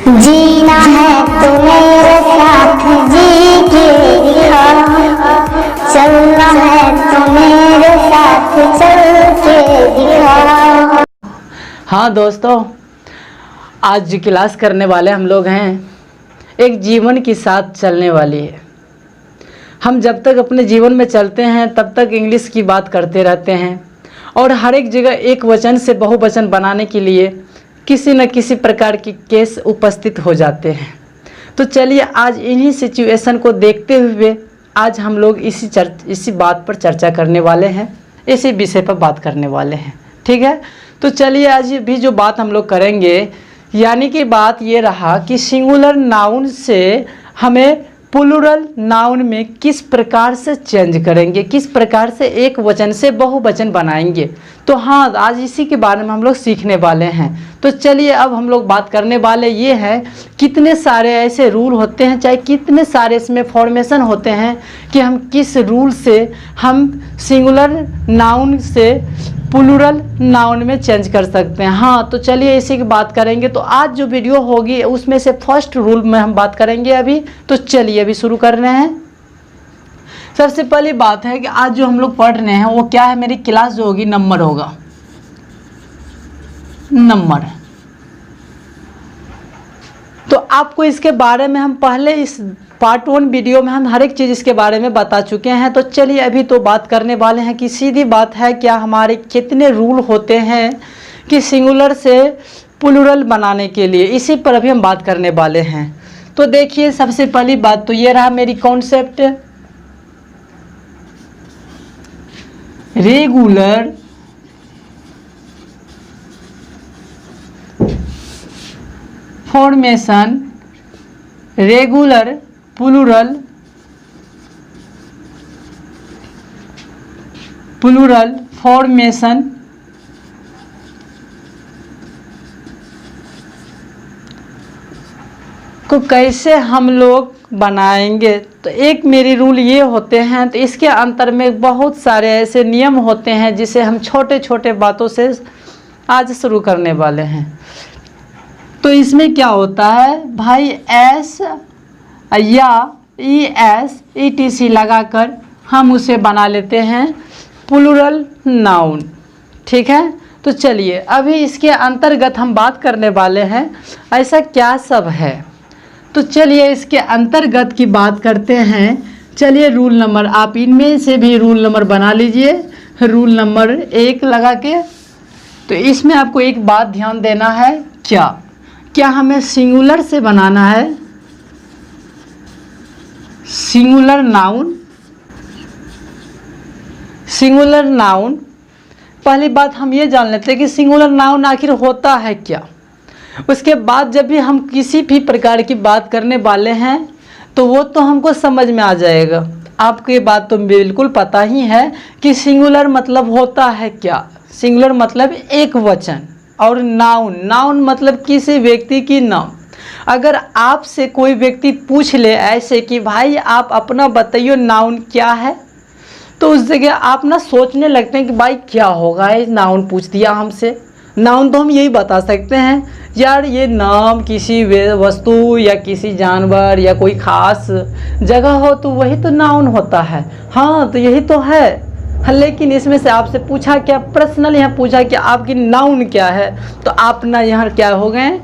जीना है तो मेरे साथ जी के दिखा, चलना है तो मेरे साथ चल के दिखा। हाँ दोस्तों, आज जो क्लास करने वाले हम लोग हैं एक जीवन के साथ चलने वाली है। हम जब तक अपने जीवन में चलते हैं तब तक इंग्लिश की बात करते रहते हैं और हर एक जगह एक वचन से बहुवचन बनाने के लिए किसी न किसी प्रकार की केस उपस्थित हो जाते हैं। तो चलिए आज इन्हीं सिचुएशन को देखते हुए आज हम लोग इसी बात पर चर्चा करने वाले हैं, इसी विषय पर बात करने वाले हैं। ठीक है, तो चलिए आज भी जो बात हम लोग करेंगे, यानी कि बात ये रहा कि सिंगुलर नाउन से हमें प्लूरल नाउन में किस प्रकार से चेंज करेंगे, किस प्रकार से एक वचन से बहुवचन बनाएंगे। तो हाँ, आज इसी के बारे में हम लोग सीखने वाले हैं। तो चलिए अब हम लोग बात करने वाले ये हैं, कितने सारे ऐसे रूल होते हैं, चाहे कितने सारे इसमें फॉर्मेशन होते हैं कि हम किस रूल से हम सिंगुलर नाउन से प्लूरल नाउन में चेंज कर सकते हैं। हाँ, तो चलिए इसी की बात करेंगे। तो आज जो वीडियो होगी उसमें से फर्स्ट रूल में हम बात करेंगे अभी। तो चलिए अभी शुरू कर रहे हैं। सबसे पहली बात है कि आज जो हम लोग पढ़ रहे हैं वो क्या है, मेरी क्लास जो होगी नंबर होगा, नंबर। तो आपको इसके बारे में हम पहले इस पार्ट 1 वीडियो में हम हर एक चीज़ इसके बारे में बता चुके हैं। तो चलिए अभी तो बात करने वाले हैं कि सीधी बात है क्या हमारे कितने रूल होते हैं कि सिंगुलर से प्लूरल बनाने के लिए, इसी पर अभी हम बात करने वाले हैं। तो देखिए सबसे पहली बात तो ये रहा मेरी concept, regular formation, regular plural formation को कैसे हम लोग बनाएंगे। तो एक मेरी रूल ये होते हैं, तो इसके अंतर में बहुत सारे ऐसे नियम होते हैं जिसे हम छोटे छोटे बातों से आज शुरू करने वाले हैं। तो इसमें क्या होता है भाई, एस या ES ETC लगाकर हम उसे बना लेते हैं प्लूरल नाउन। ठीक है, तो चलिए अभी इसके अंतर्गत हम बात करने वाले हैं ऐसा क्या सब है। तो चलिए इसके अंतर्गत की बात करते हैं। चलिए रूल नंबर, आप इनमें से भी रूल नंबर बना लीजिए, रूल नंबर 1 लगा के। तो इसमें आपको एक बात ध्यान देना है, क्या हमें सिंगुलर से बनाना है सिंगुलर नाउन। पहली बात हम ये जान लेते हैं कि सिंगुलर नाउन आखिर होता है क्या। उसके बाद जब भी हम किसी भी प्रकार की बात करने वाले हैं तो वो तो हमको समझ में आ जाएगा। आपको ये बात तो बिल्कुल पता ही है कि सिंगुलर मतलब होता है क्या। सिंगुलर मतलब एक वचन और नाउन मतलब किसी व्यक्ति की नाम। अगर आपसे कोई व्यक्ति पूछ ले ऐसे कि भाई आप अपना बताइए नाउन क्या है, तो उस जगह आप ना सोचने लगते हैं कि भाई क्या होगा, ये नाउन पूछ दिया हमसे। नाउन तो हम यही बता सकते हैं यार, ये नाम किसी वस्तु या किसी जानवर या कोई खास जगह हो तो वही तो नाउन होता है। हाँ, तो यही तो है। लेकिन इसमें से आपसे पूछा क्या, पर्सनल यहाँ पूछा कि आपकी नाउन क्या है, तो आप ना यहाँ क्या हो गए,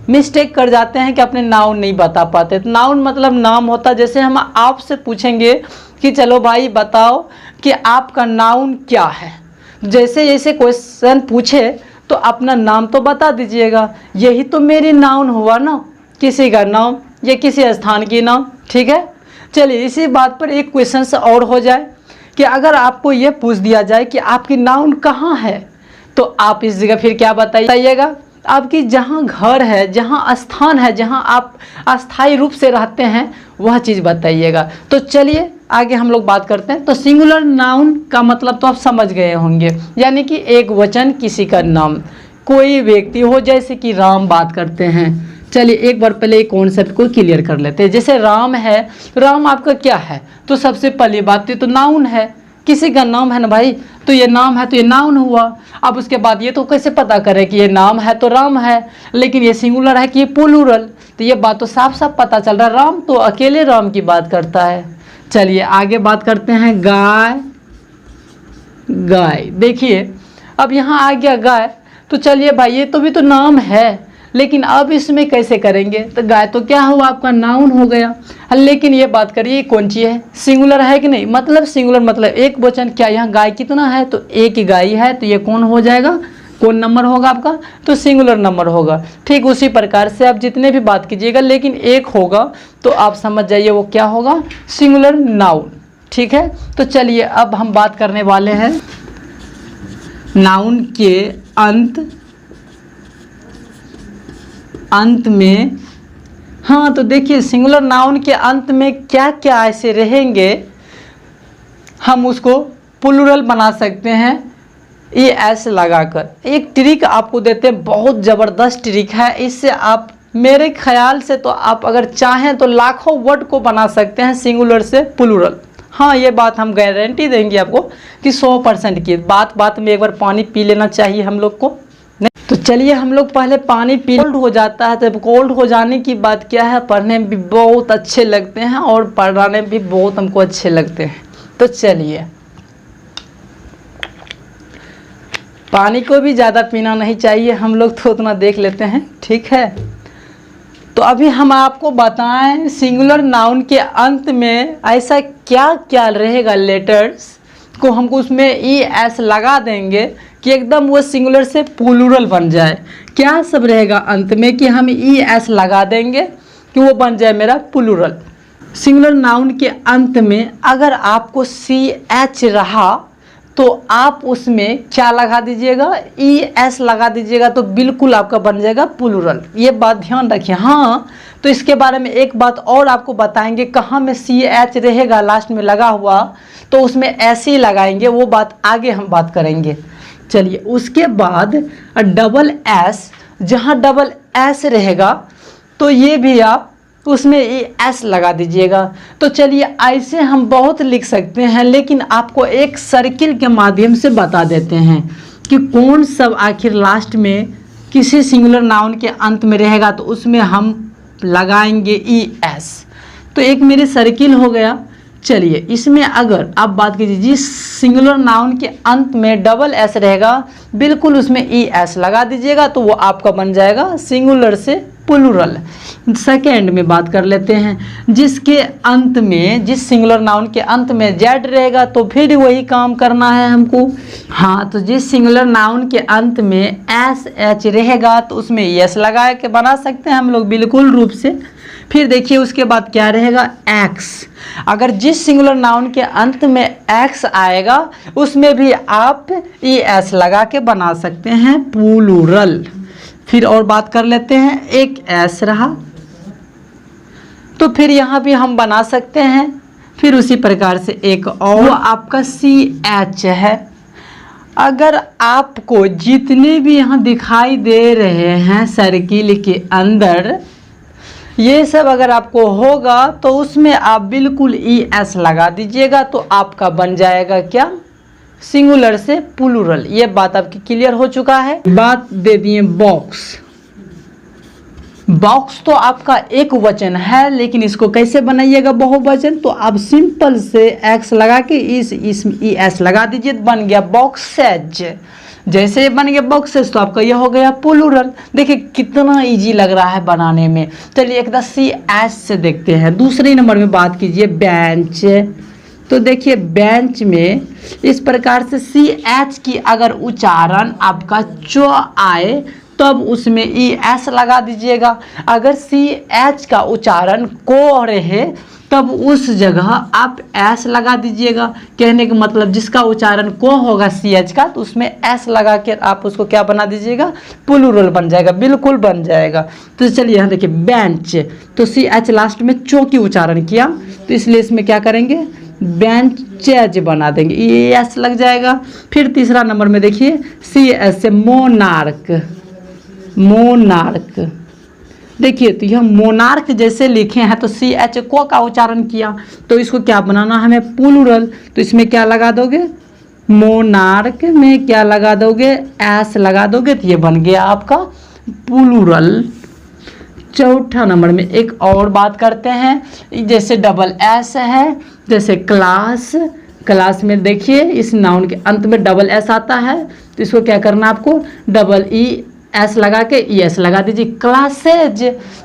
मिस्टेक कर जाते हैं कि अपने नाउन नहीं बता पाते। तो नाउन मतलब नाम होता है। जैसे हम आपसे पूछेंगे कि चलो भाई बताओ कि आपका नाउन क्या है, जैसे जैसे क्वेश्चन पूछे तो अपना नाम तो बता दीजिएगा। यही तो मेरी नाउन हुआ ना, किसी का नाम या किसी स्थान की नाम। ठीक है, चलिए इसी बात पर एक क्वेश्चन से और हो जाए कि अगर आपको ये पूछ दिया जाए कि आपकी नाउन कहाँ है, तो आप इस जगह फिर क्या बताइएगा। आपकी जहाँ घर है, जहाँ स्थान है, जहाँ आप अस्थायी रूप से रहते हैं, वह चीज़ बताइएगा। तो चलिए आगे हम लोग बात करते हैं। तो सिंगुलर नाउन का मतलब तो आप समझ गए होंगे, यानी कि एक वचन किसी का नाम, कोई व्यक्ति हो, जैसे कि राम बात करते हैं। चलिए एक बार पहले एक कॉन्सेप्ट को क्लियर कर लेते हैं। जैसे राम है, राम आपका क्या है, तो सबसे पहली बात तो नाउन है, किसी का नाम है ना भाई, तो ये नाम है तो ये नाउन हुआ। अब उसके बाद ये तो कैसे पता करें कि ये नाम है तो राम है, लेकिन ये सिंगुलर है कि ये प्लूरल, तो ये बात तो साफ साफ पता चल रहा है, राम तो अकेले राम की बात करता है। चलिए आगे बात करते हैं, गाय। गाय देखिए अब यहाँ आ गया गाय, तो चलिए भाई ये तो भी तो नाम है, लेकिन अब इसमें कैसे करेंगे, तो गाय तो क्या हुआ आपका नाउन हो गया। लेकिन ये बात करिए कौन सी है, सिंगुलर है कि नहीं, मतलब सिंगुलर मतलब एक वचन। क्या यहाँ गाय कितना है, तो एक ही गाय है, तो ये कौन हो जाएगा, कौन नंबर होगा आपका, तो सिंगुलर नंबर होगा। ठीक उसी प्रकार से आप जितने भी बात कीजिएगा लेकिन एक होगा तो आप समझ जाइए वो क्या होगा, सिंगुलर नाउन। ठीक है, तो चलिए अब हम बात करने वाले हैं नाउन के अंत में। हाँ तो देखिए सिंगुलर नाउन के अंत में क्या क्या ऐसे रहेंगे, हम उसको प्लूरल बना सकते हैं ई एस लगाकर। एक ट्रिक आपको देते हैं, बहुत ज़बरदस्त ट्रिक है, इससे आप मेरे ख्याल से तो आप अगर चाहें तो लाखों वर्ड को बना सकते हैं सिंगुलर से प्लूरल। हाँ ये बात हम गारंटी देंगे आपको कि 100% की बात में एक बार पानी पी लेना चाहिए हम लोग को। तो चलिए हम लोग पहले पानी पी, कोल्ड हो जाता है, तब कोल्ड हो जाने की बात क्या है, पढ़ने में भी बहुत अच्छे लगते हैं और पढ़ाने में भी बहुत हमको अच्छे लगते हैं। तो चलिए पानी को भी ज़्यादा पीना नहीं चाहिए हम लोग, तो उतना देख लेते हैं। ठीक है, तो अभी हम आपको बताएं सिंगुलर नाउन के अंत में ऐसा क्या क्या रहेगा लेटर्स को हमको उसमें ई एस लगा देंगे कि एकदम वो सिंगुलर से प्लूरल बन जाए। क्या सब रहेगा अंत में कि हम ई एस लगा देंगे कि वो बन जाए मेरा प्लूरल। सिंगुलर नाउन के अंत में अगर आपको सी एच रहा तो आप उसमें क्या लगा दीजिएगा, ई एस लगा दीजिएगा, तो बिल्कुल आपका बन जाएगा प्लूरल। ये बात ध्यान रखिए। हाँ तो इसके बारे में एक बात और आपको बताएंगे, कहाँ में सी एच रहेगा लास्ट में लगा हुआ तो उसमें ऐसे ही लगाएंगे, वो बात आगे हम बात करेंगे। चलिए उसके बाद डबल एस, जहाँ डबल एस रहेगा तो ये भी आप उसमें एस लगा दीजिएगा। तो चलिए ऐसे हम बहुत लिख सकते हैं, लेकिन आपको एक सर्किल के माध्यम से बता देते हैं कि कौन सब आखिर लास्ट में किसी सिंगुलर नाउन के अंत में रहेगा, तो उसमें हम लगाएंगे ई एस। तो एक मेरे सर्किल हो गया। चलिए इसमें अगर आप बात कीजिए जिस सिंगुलर नाउन के अंत में डबल एस रहेगा बिल्कुल उसमें ई एस लगा दीजिएगा, तो वो आपका बन जाएगा सिंगुलर से प्लूरल। सेकेंड में बात कर लेते हैं, जिसके अंत में जिस सिंगुलर नाउन के अंत में जेड रहेगा तो फिर वही काम करना है हमको। हाँ तो जिस सिंगुलर नाउन के अंत में एस एच रहेगा तो उसमें एस लगा के बना सकते हैं हम लोग बिल्कुल रूप से। फिर देखिए उसके बाद क्या रहेगा, एक्स। अगर जिस सिंगुलर नाउन के अंत में एक्स आएगा उसमें भी आप ई एस लगा के बना सकते हैं प्लूरल। फिर और बात कर लेते हैं, एक एस रहा तो फिर यहाँ भी हम बना सकते हैं। फिर उसी प्रकार से एक और, वो आपका सी एच है। अगर आपको जितने भी यहाँ दिखाई दे रहे हैं सर्किल के अंदर ये सब अगर आपको होगा तो उसमें आप बिल्कुल ई एस लगा दीजिएगा, तो आपका बन जाएगा क्या, सिंगुलर से प्लूरल। ये बात आपकी क्लियर हो चुका है। बात दे दिए बॉक्स। बॉक्स तो आपका एक वचन है, लेकिन इसको कैसे बनाइएगा बहुवचन, तो आप सिंपल से एक्स लगा के इस ई एस लगा दीजिए, बन गया बॉक्सेज। जैसे बन गया बॉक्सेस तो आपका यह हो गया प्लूरल। देखिए कितना इजी लग रहा है बनाने में। चलिए एक सी एस से देखते हैं। दूसरे नंबर में बात कीजिए बेंच। तो देखिए बेंच में इस प्रकार से सी एच की अगर उच्चारण आपका चो आए तब उसमें ई एस लगा दीजिएगा। अगर सी एच का उच्चारण को रहे तब उस जगह आप एस लगा दीजिएगा। कहने का मतलब जिसका उच्चारण को होगा सी एच का तो उसमें एस लगा के आप उसको क्या बना दीजिएगा, प्लूरल बन जाएगा, बिल्कुल बन जाएगा। तो चलिए यहाँ देखिए बेंच, तो सी एच लास्ट में चो की उच्चारण किया तो इसलिए इसमें क्या करेंगे, बेंचेज बना देंगे, ये एस लग जाएगा। फिर तीसरा नंबर में देखिए सी एस से मोनार्क। मोनार्क देखिए तो यह मोनार्क जैसे लिखे हैं तो CH को का उच्चारण किया, तो इसको क्या बनाना है हमें, प्लूरल। तो इसमें क्या लगा दोगे, मोनार्क में क्या लगा दोगे, एस लगा दोगे, तो ये बन गया आपका प्लूरल। चौथा नंबर में एक और बात करते हैं, जैसे डबल एस है, जैसे क्लास, क्लास में देखिए इस नाउन के अंत में डबल एस आता है, तो इसको क्या करना आपको, डबल ई एस लगा के ई एस लगा दीजिए, क्लासेज।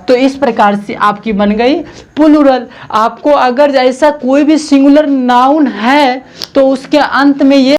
तो इस प्रकार से आपकी बन गई प्लूरल। आपको अगर ऐसा कोई भी सिंगुलर नाउन है तो उसके अंत में ये